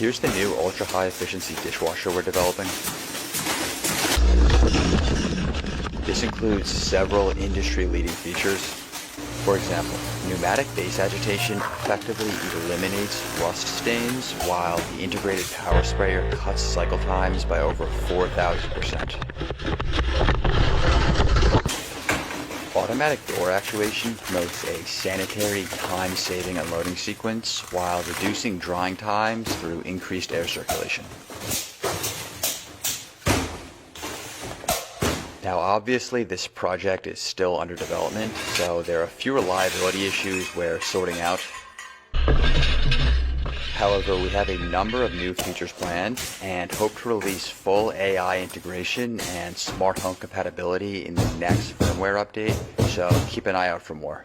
here's the new ultra-high efficiency dishwasher we're developing. This includes several industry-leading features. For example, pneumatic base agitation effectively eliminates rust stains, while the integrated power sprayer cuts cycle times by over 4,000%. Automatic door actuation promotes a sanitary, time-saving unloading sequence while reducing drying times through increased air circulation. Now obviously this project is still under development, so there are a few reliability issues we're sorting out. However, we have a number of new features planned and hope to release full AI integration and smart home compatibility in the next firmware update, so keep an eye out for more.